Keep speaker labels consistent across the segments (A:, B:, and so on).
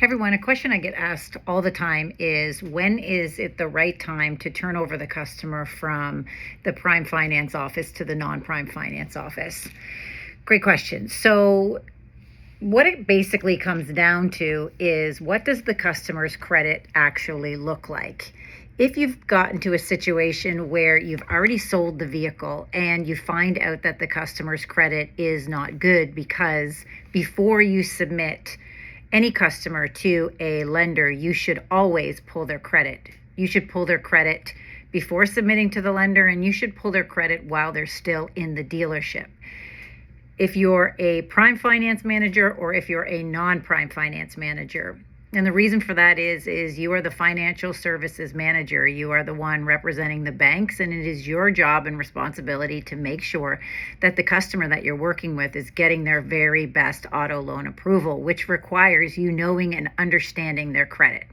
A: Everyone, a question I get asked all the time is, when is it the right time to turn over the customer from the prime finance office to the non-prime finance office? Great question. So what it basically comes down to is, what does the customer's credit actually look like? If you've gotten to a situation where you've already sold the vehicle and you find out that the customer's credit is not good, because before you submit any customer to a lender, you should always pull their credit. You should pull their credit before submitting to the lender, and you should pull their credit while they're still in the dealership. If you're a prime finance manager or if you're a non-prime finance manager. And the reason for that is you are the financial services manager. You are the one representing the banks, and it is your job and responsibility to make sure that the customer that you're working with is getting their very best auto loan approval, which requires you knowing and understanding their credit.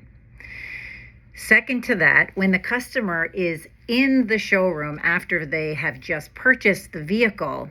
A: Second to that, when the customer is in the showroom after they have just purchased the vehicle,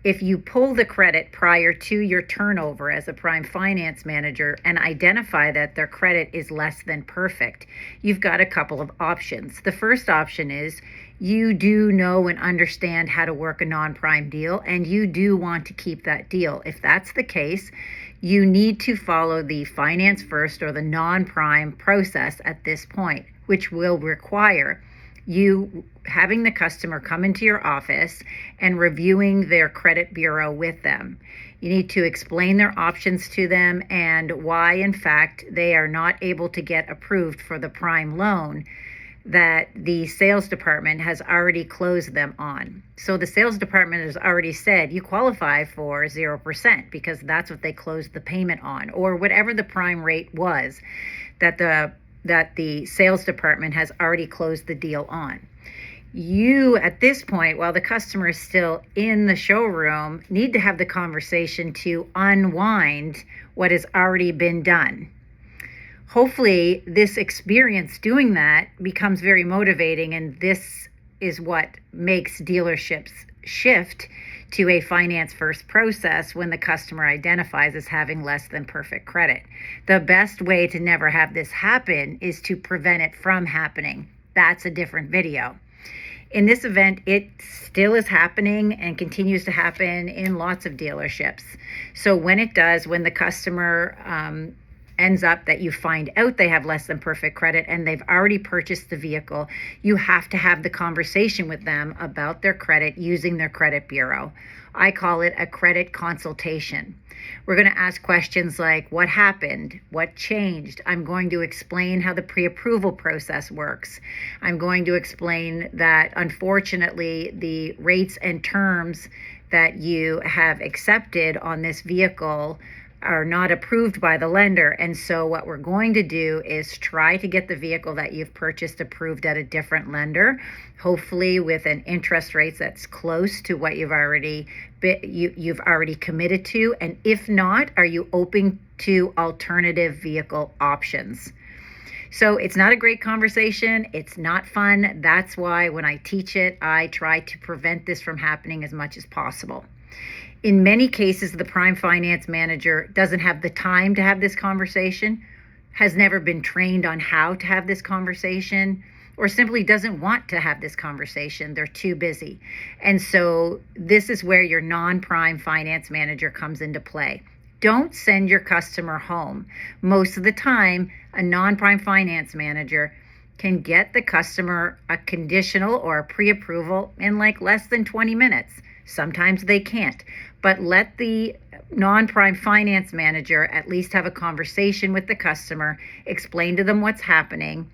A: if you pull the credit prior to your turnover as a prime finance manager and identify that their credit is less than perfect, you've got a couple of options. The first option is you do know and understand how to work a non-prime deal, and you do want to keep that deal. If that's the case, you need to follow the finance first or the non-prime process at this point, which will require you having the customer come into your office and reviewing their credit bureau with them. You need to explain their options to them and why, in fact, they are not able to get approved for the prime loan that the sales department has already closed them on. So the sales department has already said you qualify for 0% because that's what they closed the payment on, or whatever the prime rate was that the sales department has already closed the deal on. You, at this point, while the customer is still in the showroom, need to have the conversation to unwind what has already been done. Hopefully, this experience doing that becomes very motivating, and this is what makes dealerships shift to a finance first process when the customer identifies as having less than perfect credit. The best way to never have this happen is to prevent it from happening. That's a different video. In this event, it still is happening and continues to happen in lots of dealerships. So when it does, when the customer ends up that you find out they have less than perfect credit and they've already purchased the vehicle, you have to have the conversation with them about their credit using their credit bureau. I call it a credit consultation. We're going to ask questions like, what happened? What changed? I'm going to explain how the pre-approval process works. I'm going to explain that, unfortunately, the rates and terms that you have accepted on this vehicle are not approved by the lender. And so what we're going to do is try to get the vehicle that you've purchased approved at a different lender, hopefully with an interest rate that's close to what you've already committed to. And if not, are you open to alternative vehicle options? So it's not a great conversation. It's not fun. That's why when I teach it, I try to prevent this from happening as much as possible. In many cases, the prime finance manager doesn't have the time to have this conversation, has never been trained on how to have this conversation, or simply doesn't want to have this conversation. They're too busy. And so this is where your non-prime finance manager comes into play. Don't send your customer home. Most of the time, a non-prime finance manager can get the customer a conditional or a pre-approval in like less than 20 minutes. Sometimes they can't, but let the non-prime finance manager at least have a conversation with the customer, explain to them what's happening,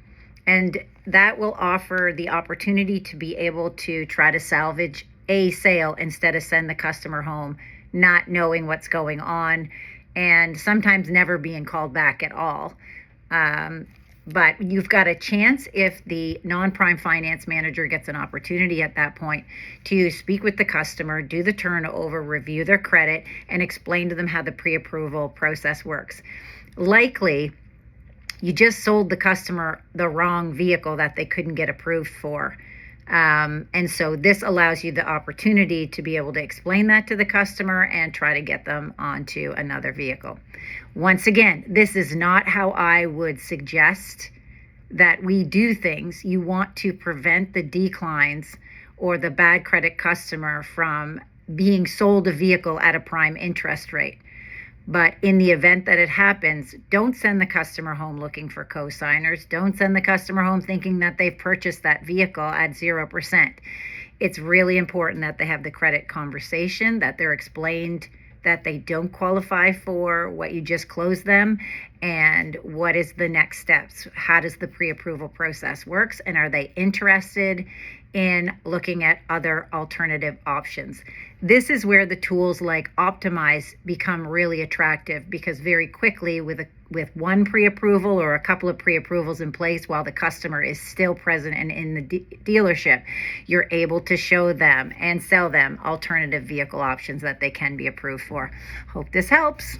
A: and that will offer the opportunity to be able to try to salvage a sale instead of send the customer home not knowing what's going on and sometimes never being called back at all. But you've got a chance, if the non-prime finance manager gets an opportunity at that point, to speak with the customer, do the turnover, review their credit, and explain to them how the pre-approval process works. Likely, you just sold the customer the wrong vehicle that they couldn't get approved for. And so this allows you the opportunity to be able to explain that to the customer and try to get them onto another vehicle. Once again, this is not how I would suggest that we do things. You want to prevent the declines or the bad credit customer from being sold a vehicle at a prime interest rate. But in the event that it happens, don't send the customer home looking for co-signers. Don't send the customer home thinking that they've purchased that vehicle at 0%. It's really important that they have the credit conversation, that they're explained that they don't qualify for what you just closed them, and what is the next steps. How does the pre-approval process works, and are they interested in looking at other alternative options? This is where the tools like Optimize become really attractive, because very quickly with one pre-approval or a couple of pre-approvals in place while the customer is still present and in the dealership, you're able to show them and sell them alternative vehicle options that they can be approved for. Hope this helps.